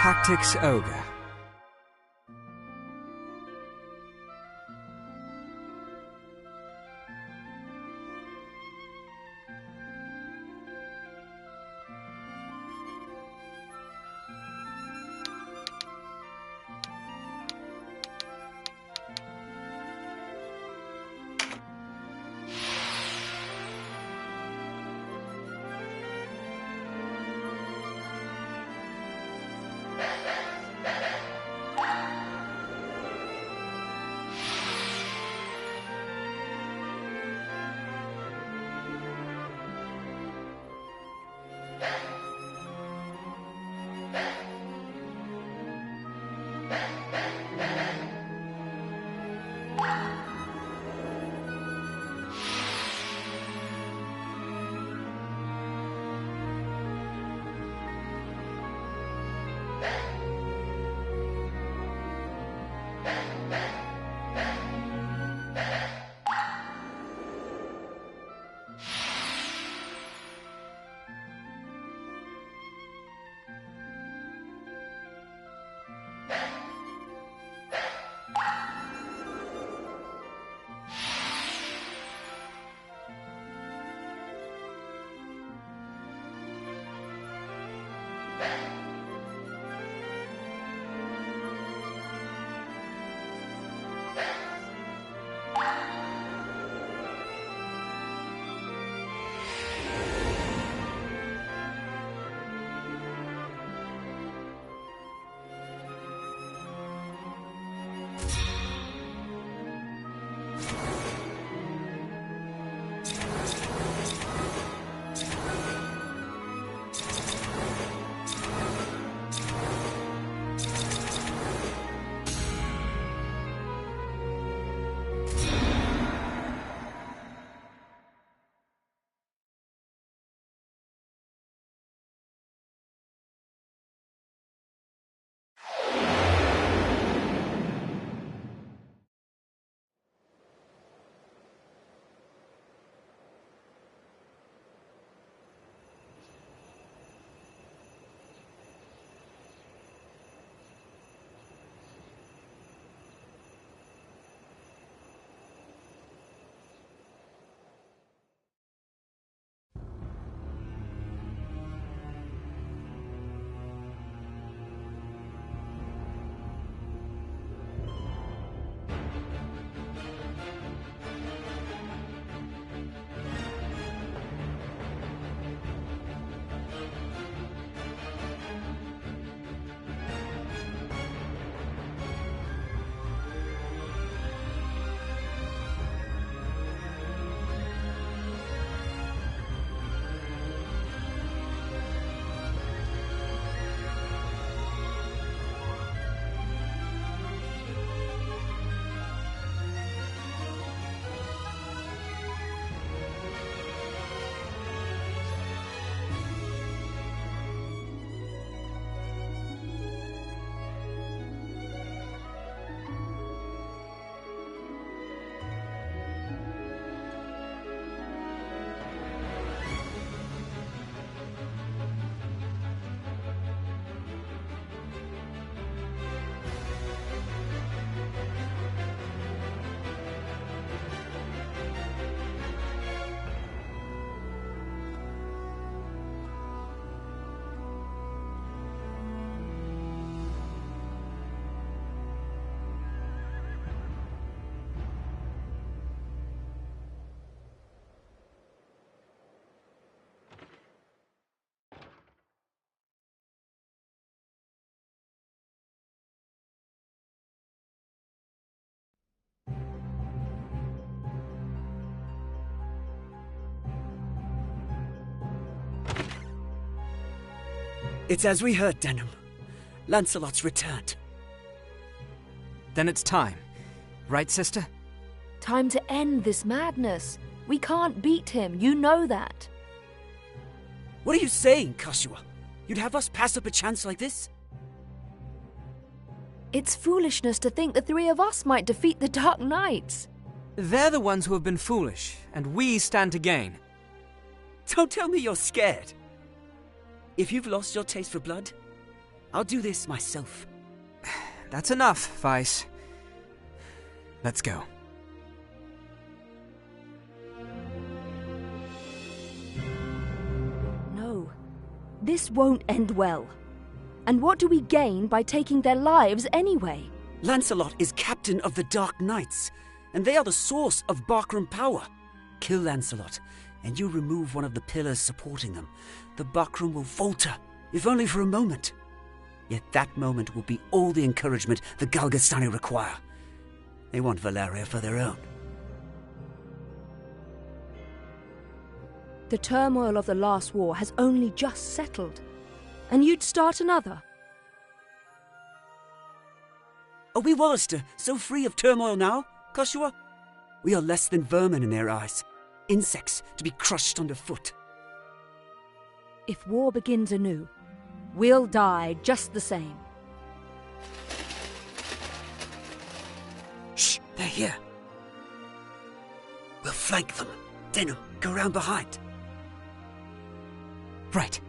Tactics Ogre. It's as we heard, Denham. Lancelot's returned. Then it's time. Right, sister? Time to end this madness. We can't beat him, you know that. What are you saying, Kashua? You'd have us pass up a chance like this? It's foolishness to think the three of us might defeat the Dark Knights. They're the ones who have been foolish, and we stand to gain. Don't tell me you're scared. If you've lost your taste for blood, I'll do this myself. That's enough, Vice. Let's go. No, this won't end well. And what do we gain by taking their lives anyway? Lancelot is captain of the Dark Knights, and they are the source of Barkram power. Kill Lancelot, and you remove one of the pillars supporting them. The Barkram will falter, if only for a moment. Yet that moment will be all the encouragement the Galgastani require. They want Valeria for their own. The turmoil of the last war has only just settled. And you'd start another? Are we Wallister so free of turmoil now, Koshua? We are less than vermin in their eyes. Insects to be crushed underfoot. If war begins anew, we'll die just the same. Shh, they're here. We'll flank them. Denim, go round behind. Right.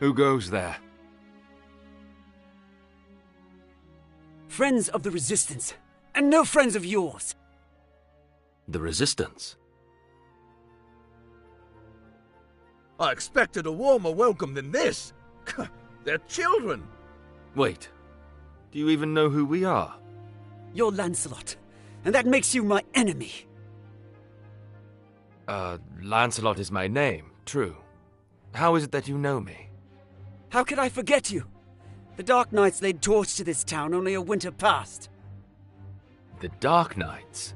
Who goes there? Friends of the Resistance, and no friends of yours. The Resistance? I expected a warmer welcome than this. They're children. Wait, do you even know who we are? You're Lancelot, and that makes you my enemy. Lancelot is my name, true. How is it that you know me? How could I forget you? The Dark Knights laid torch to this town only a winter past. The Dark Knights?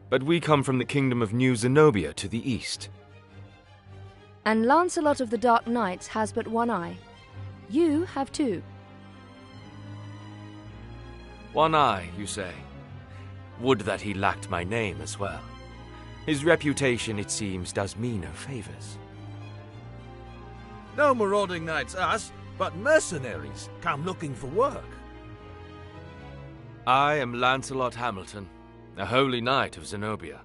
But we come from the kingdom of New Zenobia to the east. And Lancelot of the Dark Knights has but one eye. You have two. One eye, you say? Would that he lacked my name as well. His reputation, it seems, does me no favors. No marauding knights us, but mercenaries come looking for work. I am Lancelot Hamilton, a holy knight of Zenobia.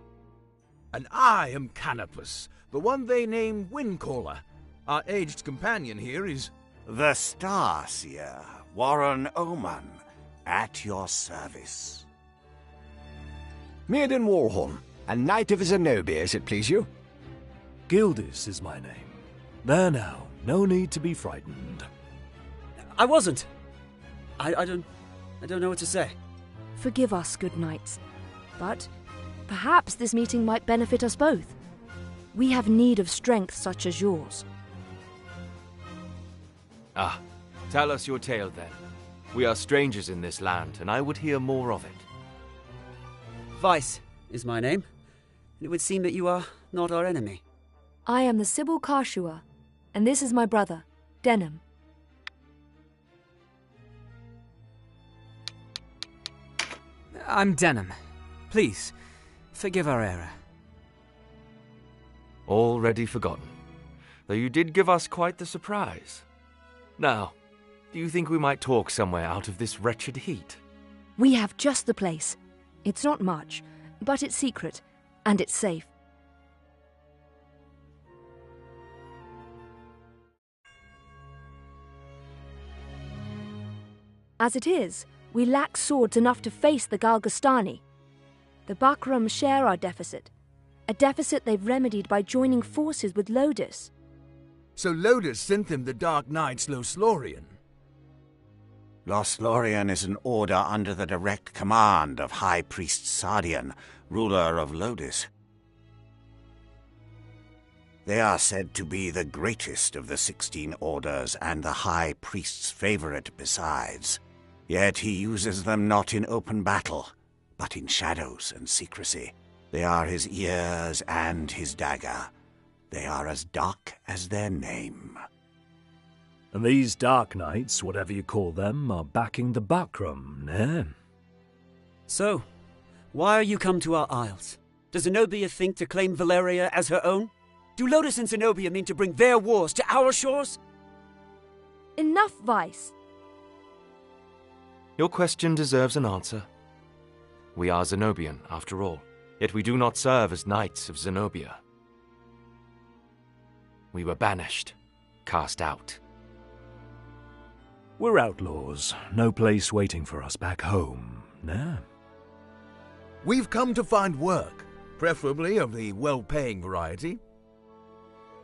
And I am Canopus, the one they name Windcaller. Our aged companion here is... The Starseer, Warren Oman, at your service. Mirden Warhorn, a knight of Zenobia, as it please you. Gildis is my name. There now, no need to be frightened. I wasn't. I don't know what to say. Forgive us, good knights. But perhaps this meeting might benefit us both. We have need of strength such as yours. Ah, tell us your tale then. We are strangers in this land, and I would hear more of it. Vice is my name. It would seem that you are not our enemy. I am the Sibyl Karshua, and this is my brother, Denham. I'm Denham. Please, forgive our error. Already forgotten, though you did give us quite the surprise. Now, do you think we might talk somewhere out of this wretched heat? We have just the place. It's not much, but it's secret, and it's safe. As it is, we lack swords enough to face the Galgastani. The Bakram share our deficit, a deficit they've remedied by joining forces with Lodis. So Lodis sent them the Dark Knights Loslorian. Loslorian is an order under the direct command of High Priest Sardian, ruler of Lodis. They are said to be the greatest of the 16 orders and the High Priest's favorite besides. Yet he uses them not in open battle, but in shadows and secrecy. They are his ears and his dagger. They are as dark as their name. And these Dark Knights, whatever you call them, are backing the Bakram, eh? So, why are you come to our isles? Does Zenobia think to claim Valeria as her own? Do Lodis and Zenobia mean to bring their wars to our shores? Enough, Vice. Your question deserves an answer. We are Zenobian, after all, yet we do not serve as knights of Zenobia. We were banished, cast out. We're outlaws, no place waiting for us back home, nah? We've come to find work, preferably of the well-paying variety.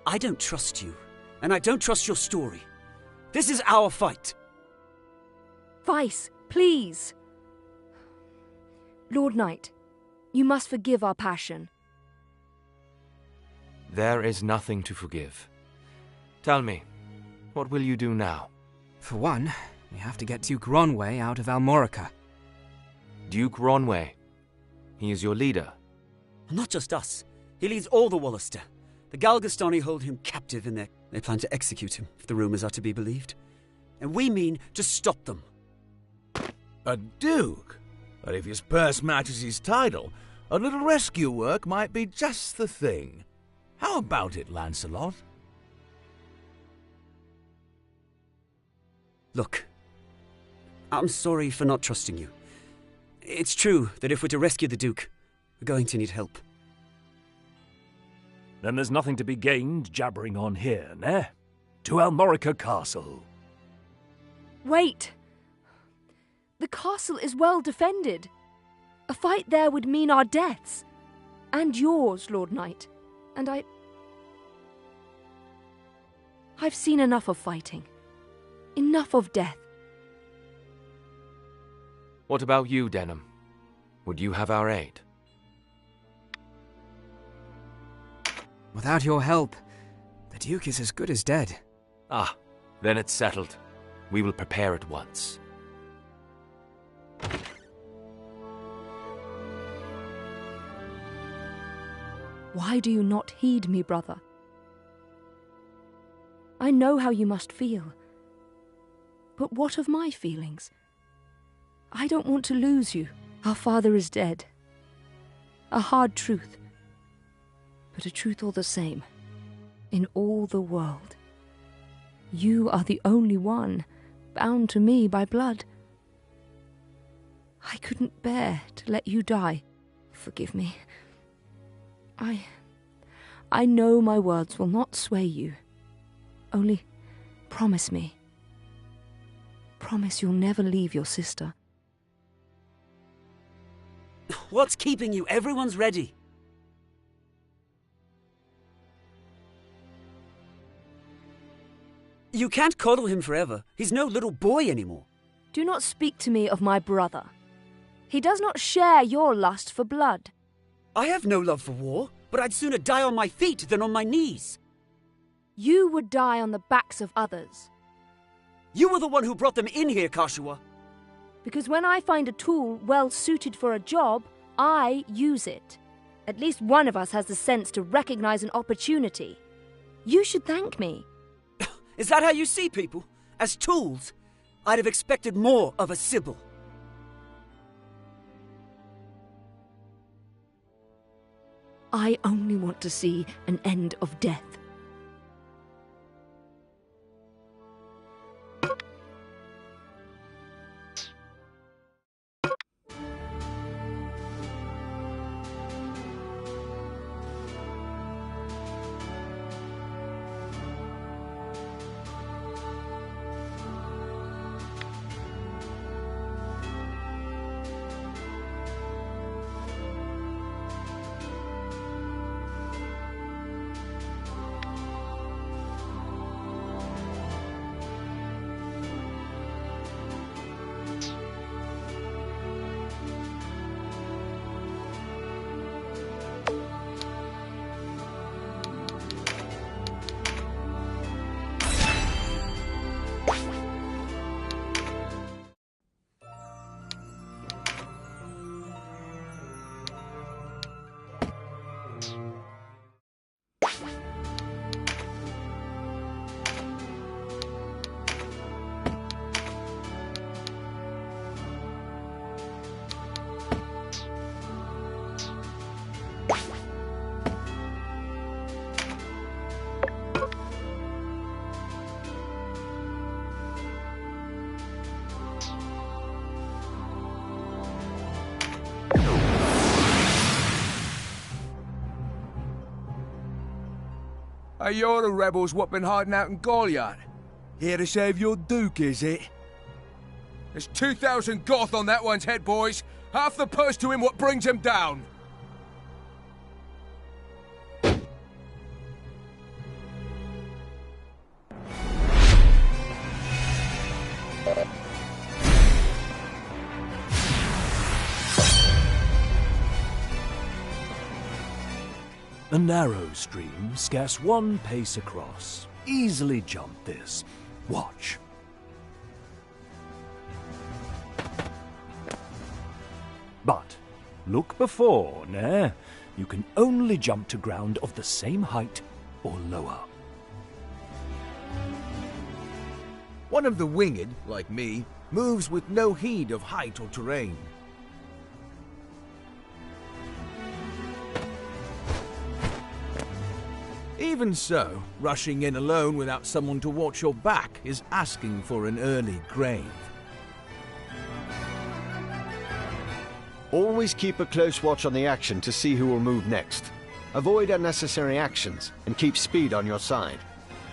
I don't trust you, and I don't trust your story. This is our fight. Vice, please. Lord Knight, you must forgive our passion. There is nothing to forgive. Tell me, what will you do now? For one, we have to get Duke Ronway out of Almorica. Duke Ronway. He is your leader. Not just us. He leads all the Wallister. The Galgastani hold him captive in their... They plan to execute him, if the rumors are to be believed. And we mean to stop them. A duke? But if his purse matches his title, a little rescue work might be just the thing. How about it, Lancelot? Look, I'm sorry for not trusting you. It's true that if we're to rescue the Duke, we're going to need help. Then there's nothing to be gained jabbering on here, nah? To Almorica Castle. Wait! The castle is well defended. A fight there would mean our deaths. And yours, Lord Knight. And I've seen enough of fighting. Enough of death. What about you, Denham? Would you have our aid? Without your help, the Duke is as good as dead. Ah, then it's settled. We will prepare at once. Why do you not heed me, brother? I know how you must feel. But what of my feelings? I don't want to lose you. Our father is dead. A hard truth. But a truth all the same. In all the world. You are the only one bound to me by blood. I couldn't bear to let you die. Forgive me. I know my words will not sway you. Only promise me. Promise you'll never leave your sister. What's keeping you? Everyone's ready. You can't coddle him forever. He's no little boy anymore. Do not speak to me of my brother. He does not share your lust for blood. I have no love for war, but I'd sooner die on my feet than on my knees. You would die on the backs of others. You were the one who brought them in here, Kashua. Because when I find a tool well suited for a job, I use it. At least one of us has the sense to recognize an opportunity. You should thank me. Is that how you see people? As tools? I'd have expected more of a Sybil. I only want to see an end of death. Are you the rebels what been hiding out in Goliath? Here to save your Duke, is it? There's 2,000 Goth on that one's head, boys. Half the purse to him what brings him down. A narrow stream, scarce one pace across. Easily jump this. Watch. But look before, ne? You can only jump to ground of the same height or lower. One of the winged, like me, moves with no heed of height or terrain. Even so, rushing in alone without someone to watch your back is asking for an early grave. Always keep a close watch on the action to see who will move next. Avoid unnecessary actions and keep speed on your side.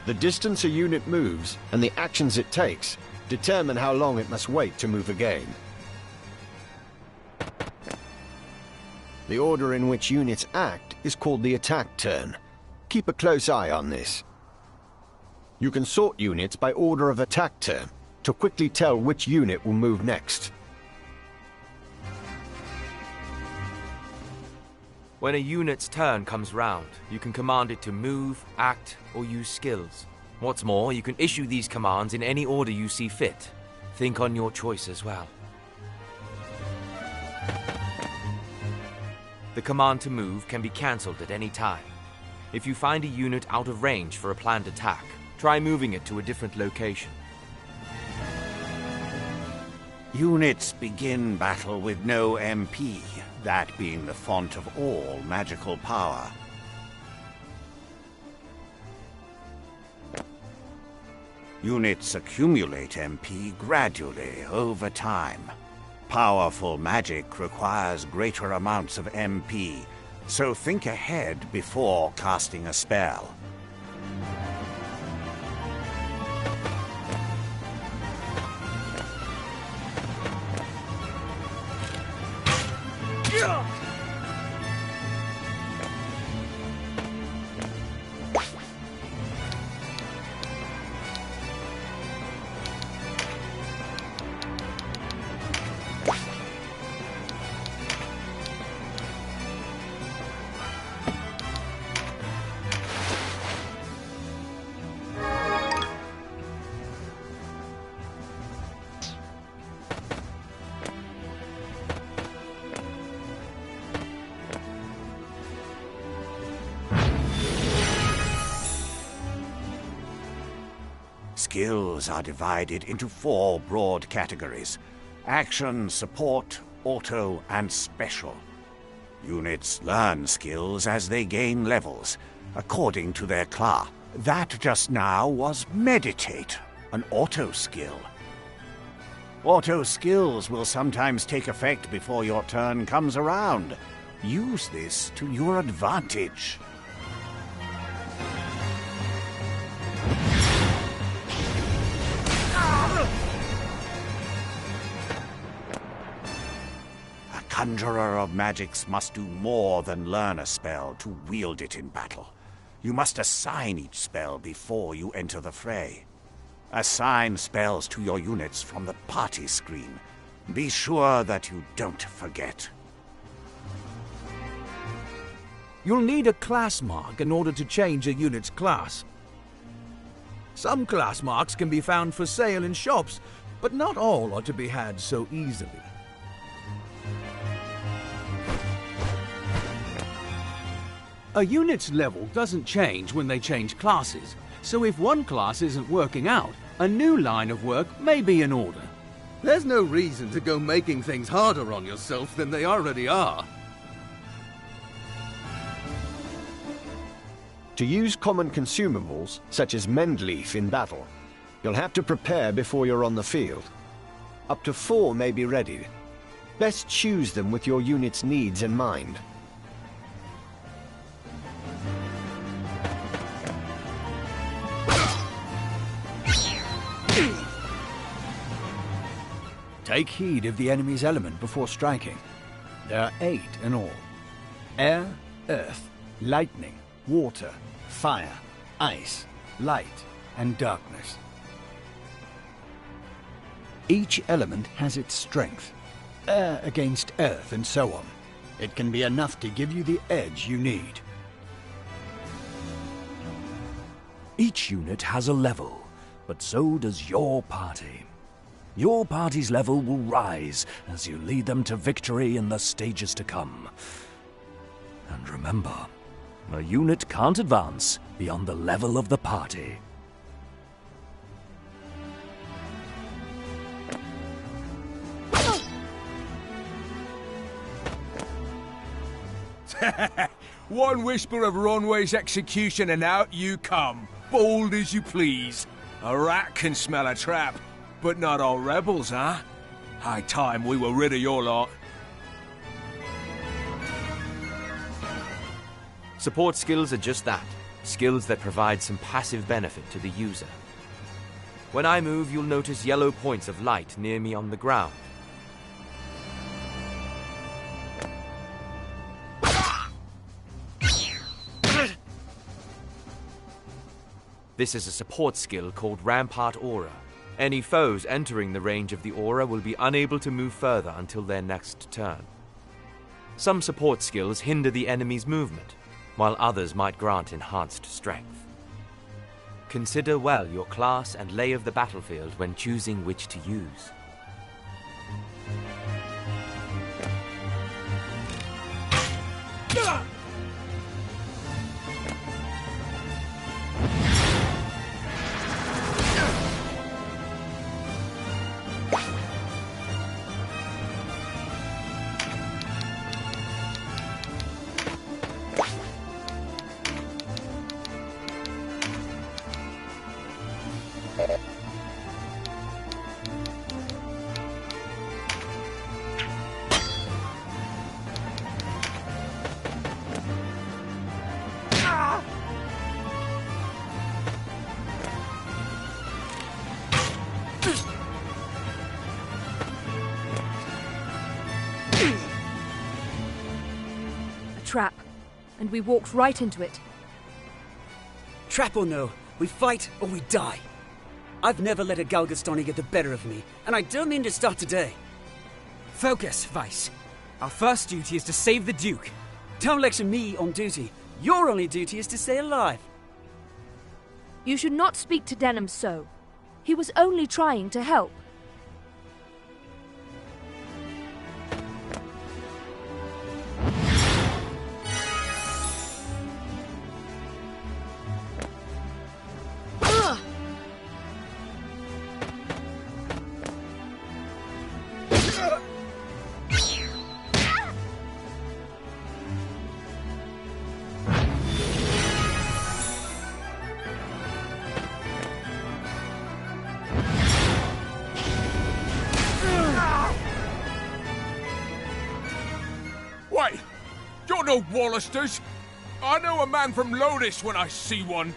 The distance a unit moves and the actions it takes determine how long it must wait to move again. The order in which units act is called the attack turn. Keep a close eye on this. You can sort units by order of attack turn to quickly tell which unit will move next. When a unit's turn comes round, you can command it to move, act, or use skills. What's more, you can issue these commands in any order you see fit. Think on your choice as well. The command to move can be cancelled at any time. If you find a unit out of range for a planned attack, try moving it to a different location. Units begin battle with no MP, that being the font of all magical power. Units accumulate MP gradually over time. Powerful magic requires greater amounts of MP, so think ahead before casting a spell. Skills are divided into 4 broad categories: action, support, auto, and special. Units learn skills as they gain levels, according to their class. That just now was meditate, an auto skill. Auto skills will sometimes take effect before your turn comes around. Use this to your advantage. Conjurer of magics must do more than learn a spell to wield it in battle. You must assign each spell before you enter the fray. Assign spells to your units from the party screen. Be sure that you don't forget. You'll need a class mark in order to change a unit's class. Some class marks can be found for sale in shops, but not all are to be had so easily. A unit's level doesn't change when they change classes, so if one class isn't working out, a new line of work may be in order. There's no reason to go making things harder on yourself than they already are. To use common consumables, such as Mendleaf in battle, you'll have to prepare before you're on the field. Up to 4 may be ready. Best choose them with your unit's needs in mind. Take heed of the enemy's element before striking. There are 8 in all. Air, earth, lightning, water, fire, ice, light, and darkness. Each element has its strength. Air against earth and so on. It can be enough to give you the edge you need. Each unit has a level, but so does your party. Your party's level will rise as you lead them to victory in the stages to come. And remember, a unit can't advance beyond the level of the party. One whisper of Ronway's execution and out you come, bold as you please. A rat can smell a trap, but not all rebels, huh? High time we were rid of your lot. Support skills are just that, skills that provide some passive benefit to the user. When I move, you'll notice yellow points of light near me on the ground. This is a support skill called Rampart Aura. Any foes entering the range of the aura will be unable to move further until their next turn. Some support skills hinder the enemy's movement, while others might grant enhanced strength. Consider well your class and lay of the battlefield when choosing which to use. Trap, and we walked right into it. Trap or no, we fight or we die. I've never let a Galgastani get the better of me, and I don't mean to start today. Focus, Vice. Our first duty is to save the Duke. Don't lecture me on duty. Your only duty is to stay alive. You should not speak to Denham so. He was only trying to help. Wait, you're no Wallisters. I know a man from Lodis when I see one.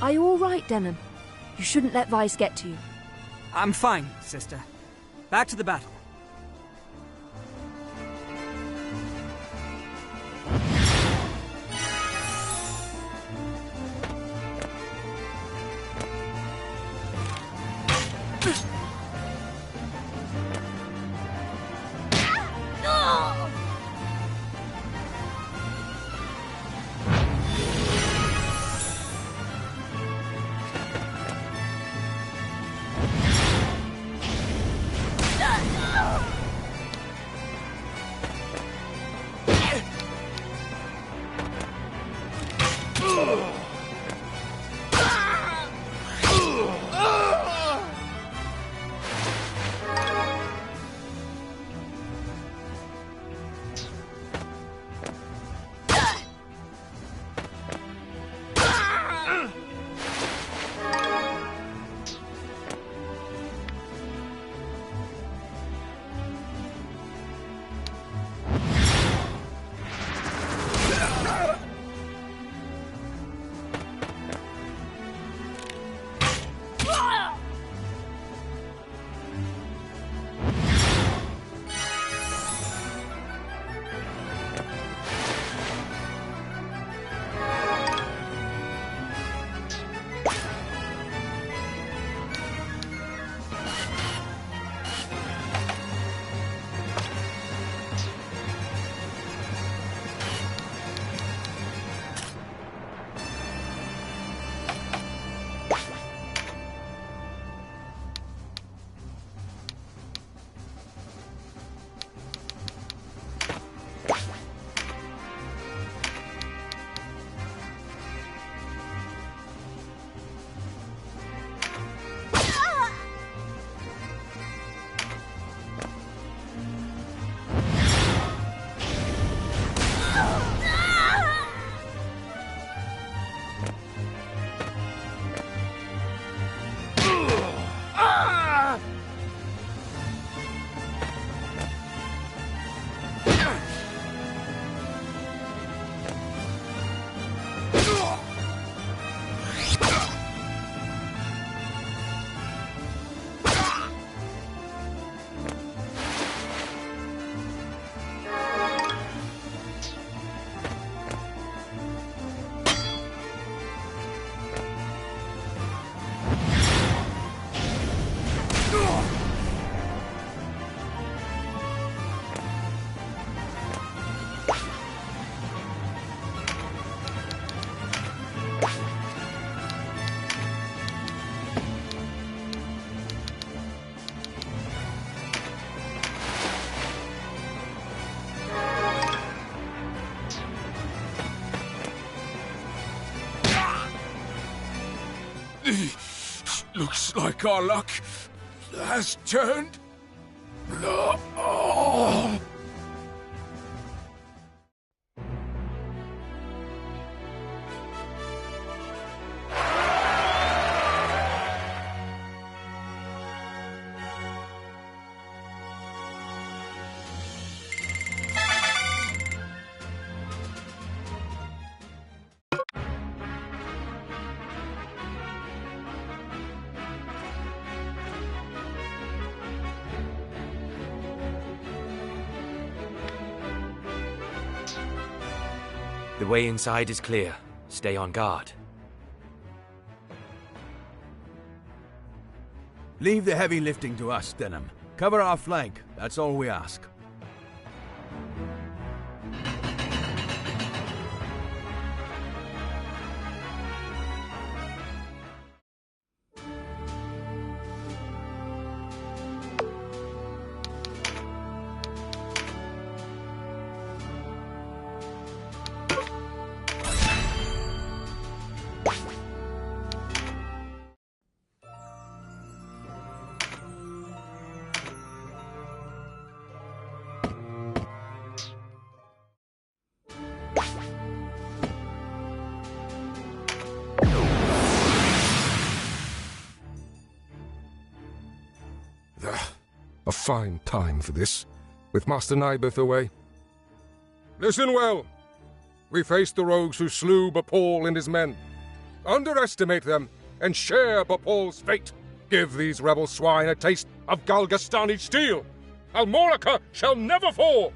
Are you all right, Denham? You shouldn't let Vice get to you. I'm fine, sister. Back to the battle. Looks like our luck has turned. The way inside is clear. Stay on guard. Leave the heavy lifting to us, Denham. Cover our flank, that's all we ask. A fine time for this, with Master Nibeth away. Listen well. We faced the rogues who slew Bapal and his men. Underestimate them, and share Bapal's fate. Give these rebel swine a taste of Galgastani steel. Almorica shall never fall!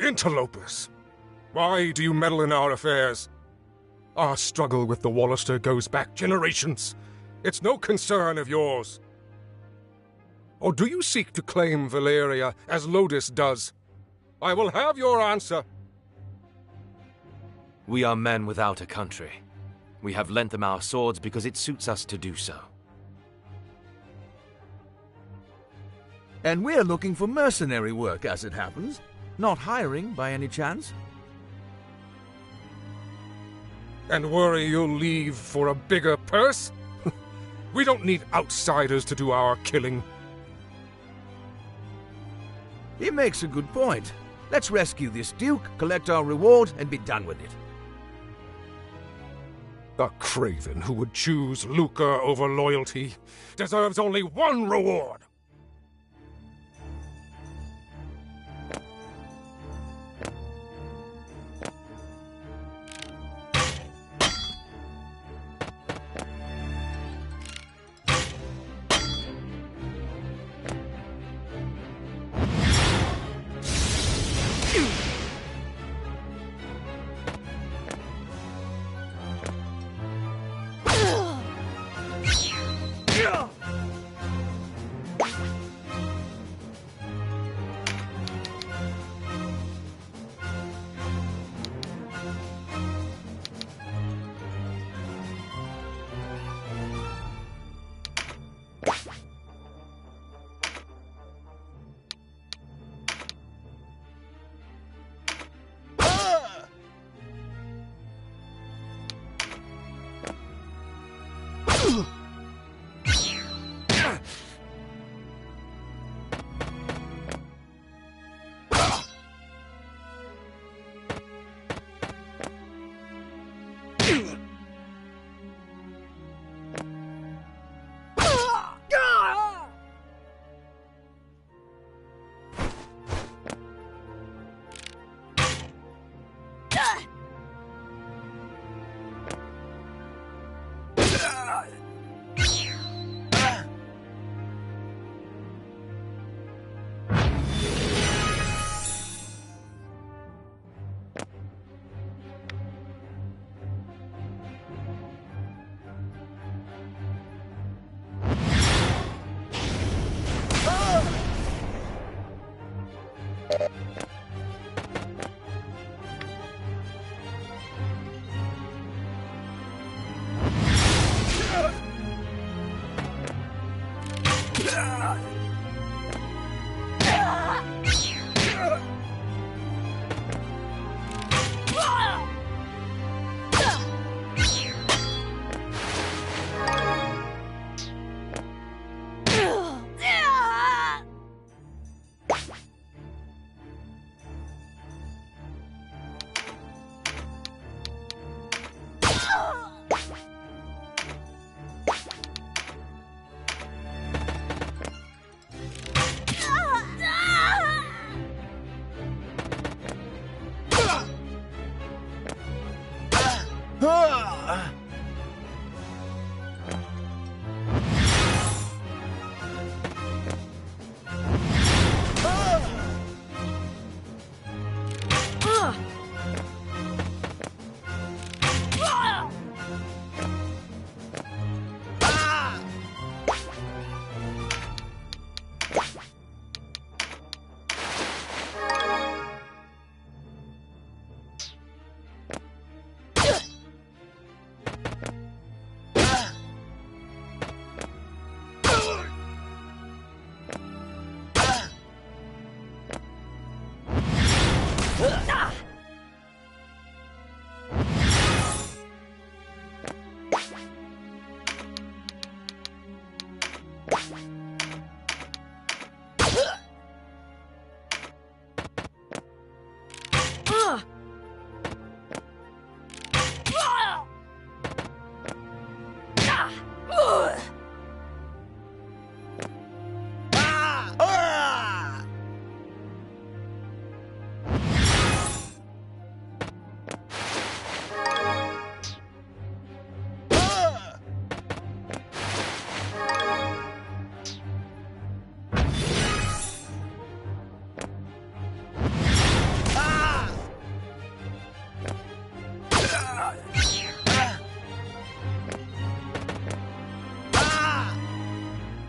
Interlopers! Why do you meddle in our affairs? Our struggle with the Wallister goes back generations. It's no concern of yours. Or do you seek to claim Valeria as Lodis does? I will have your answer. We are men without a country. We have lent them our swords because it suits us to do so. And we're looking for mercenary work, as it happens. Not hiring, by any chance? And worry you'll leave for a bigger purse? We don't need outsiders to do our killing. He makes a good point. Let's rescue this Duke, collect our reward, and be done with it. A craven who would choose lucre over loyalty deserves only one reward.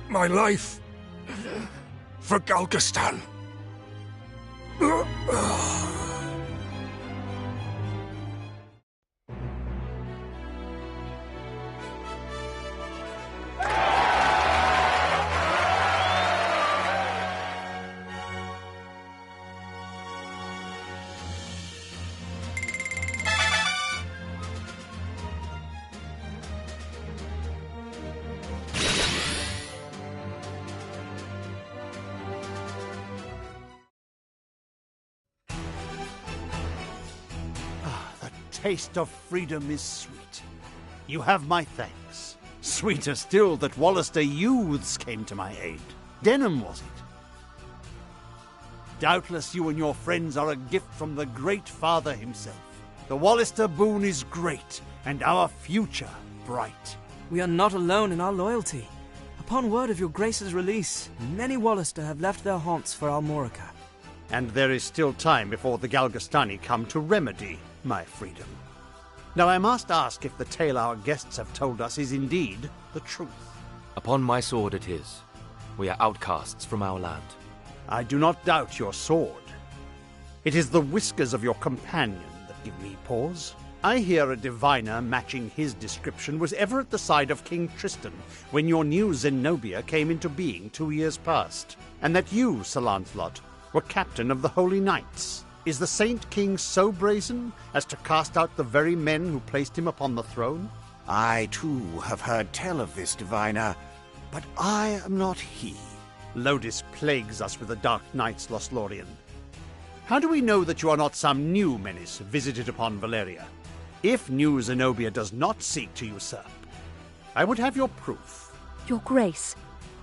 My life for Galgastan. Taste of freedom is sweet. You have my thanks. Sweeter still that Wallister youths came to my aid. Denham, was it? Doubtless you and your friends are a gift from the Great Father himself. The Wallister boon is great, and our future bright. We are not alone in our loyalty. Upon word of your Grace's release, many Wallister have left their haunts for Almorica. And there is still time before the Galgastani come to remedy my freedom. Now I must ask if the tale our guests have told us is indeed the truth. Upon my sword it is. We are outcasts from our land. I do not doubt your sword. It is the whiskers of your companion that give me pause. I hear a diviner matching his description was ever at the side of King Tristan when your new Zenobia came into being 2 years past, and that you, Sir Lancelot, were captain of the Holy Knights. Is the Saint King so brazen as to cast out the very men who placed him upon the throne? I, too, have heard tell of this diviner, but I am not he. Lodis plagues us with the Dark Knights, Lothlorien. How do we know that you are not some new menace visited upon Valeria? If new Zenobia does not seek to usurp, I would have your proof. Your Grace,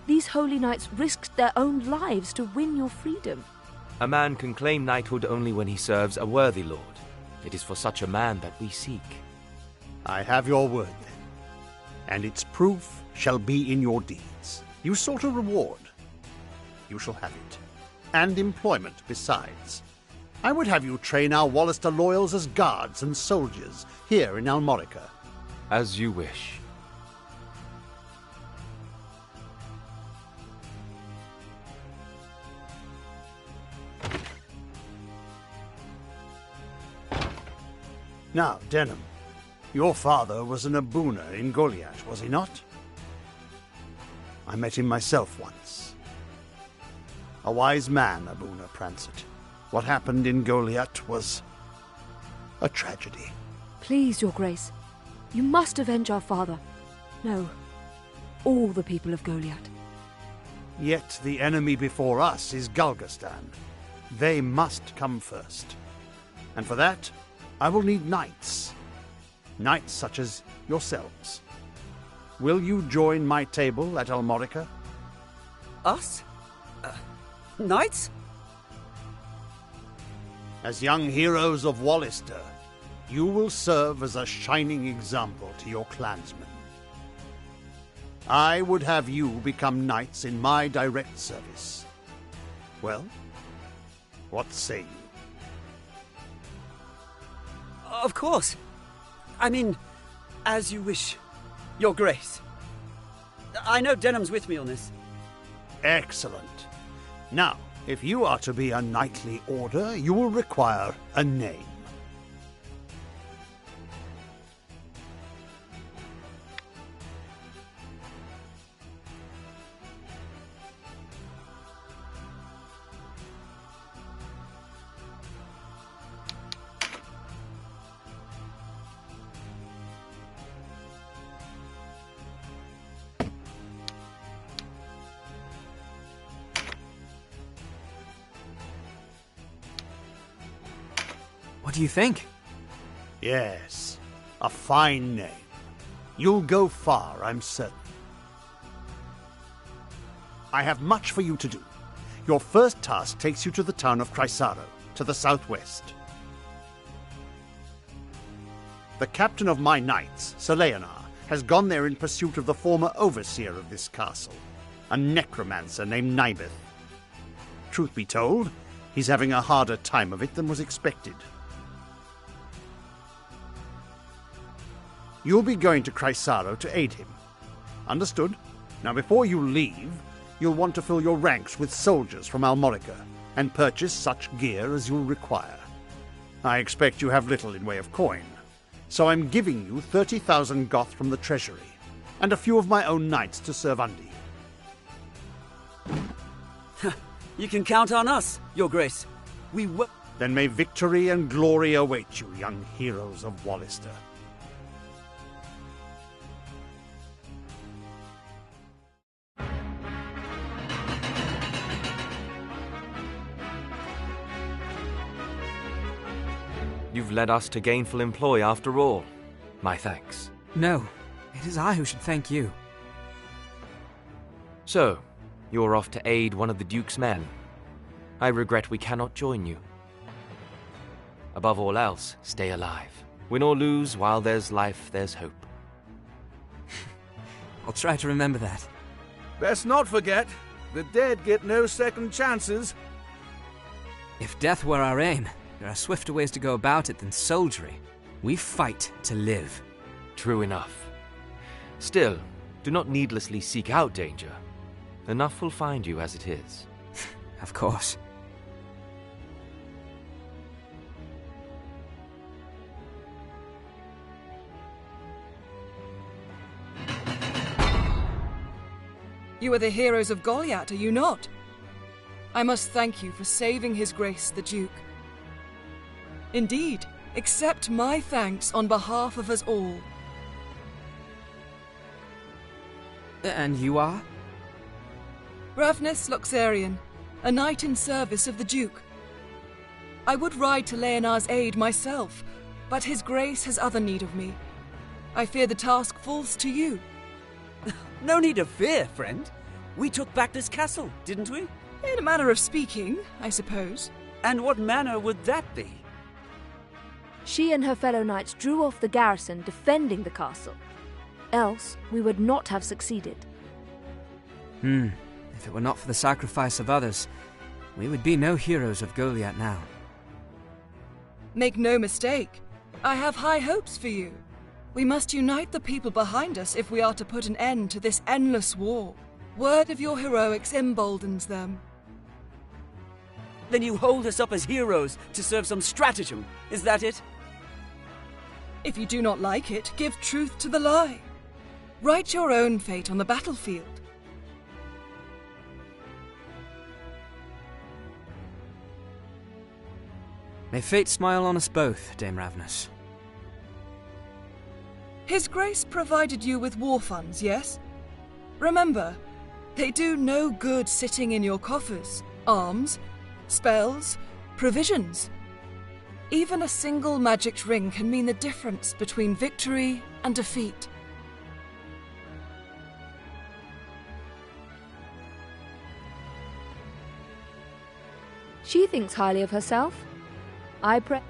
these holy knights risked their own lives to win your freedom. A man can claim knighthood only when he serves a worthy lord. It is for such a man that we seek. I have your word, then, and its proof shall be in your deeds. You sought a reward. You shall have it, and employment besides. I would have you train our Wallister loyals as guards and soldiers here in Almorica. As you wish. Now, Denham, your father was an Abuna in Goliath, was he not? I met him myself once. A wise man, Abuna Prancet. What happened in Goliath was a tragedy. Please, your Grace, you must avenge our father. No, all the people of Goliath. Yet the enemy before us is Galgastan. They must come first. And for that, I will need knights. Knights such as yourselves. Will you join my table at Almorica? Us? Knights? As young heroes of Wallister, you will serve as a shining example to your clansmen. I would have you become knights in my direct service. Well, what say you? Of course. I mean, as you wish, Your Grace. I know Denham's with me on this. Excellent. Now, if you are to be a knightly order, you will require a name. What do you think? Yes, a fine name. You'll go far, I'm certain. I have much for you to do. Your first task takes you to the town of Chrysaro, to the southwest. The captain of my knights, Sir Leonard, has gone there in pursuit of the former overseer of this castle, a necromancer named Nibeth. Truth be told, he's having a harder time of it than was expected. You'll be going to Chrysaro to aid him. Understood? Now before you leave, you'll want to fill your ranks with soldiers from Almorica and purchase such gear as you'll require. I expect you have little in way of coin, so I'm giving you 30,000 goth from the treasury, and a few of my own knights to serve under you. You can count on us, Your Grace. We will. Then may victory and glory await you, young heroes of Wallister. You've led us to gainful employ after all. My thanks. No, it is I who should thank you. So, you're off to aid one of the Duke's men. I regret we cannot join you. Above all else, stay alive. Win or lose, while there's life, there's hope. I'll try to remember that. Best not forget, the dead get no second chances. If death were our aim, there are swifter ways to go about it than soldiery. We fight to live. True enough. Still, do not needlessly seek out danger. Enough will find you as it is. Of course. You are the heroes of Goliath, are you not? I must thank you for saving His Grace the Duke. Indeed, accept my thanks on behalf of us all. And you are? Ravnus Loxarian, a knight in service of the Duke. I would ride to Leonard's aid myself, but His Grace has other need of me. I fear the task falls to you. No need of fear, friend. We took back this castle, didn't we? In a manner of speaking, I suppose. And what manner would that be? She and her fellow knights drew off the garrison defending the castle. Else, we would not have succeeded. If it were not for the sacrifice of others, we would be no heroes of Goliath now. Make no mistake, I have high hopes for you. We must unite the people behind us if we are to put an end to this endless war. Word of your heroics emboldens them. Then you hold us up as heroes to serve some stratagem, is that it? If you do not like it, give truth to the lie. Write your own fate on the battlefield. May fate smile on us both, Dame Ravnus. His Grace provided you with war funds, yes? Remember, they do no good sitting in your coffers. Arms, spells, provisions. Even a single magic ring can mean the difference between victory and defeat. She thinks highly of herself. I pray.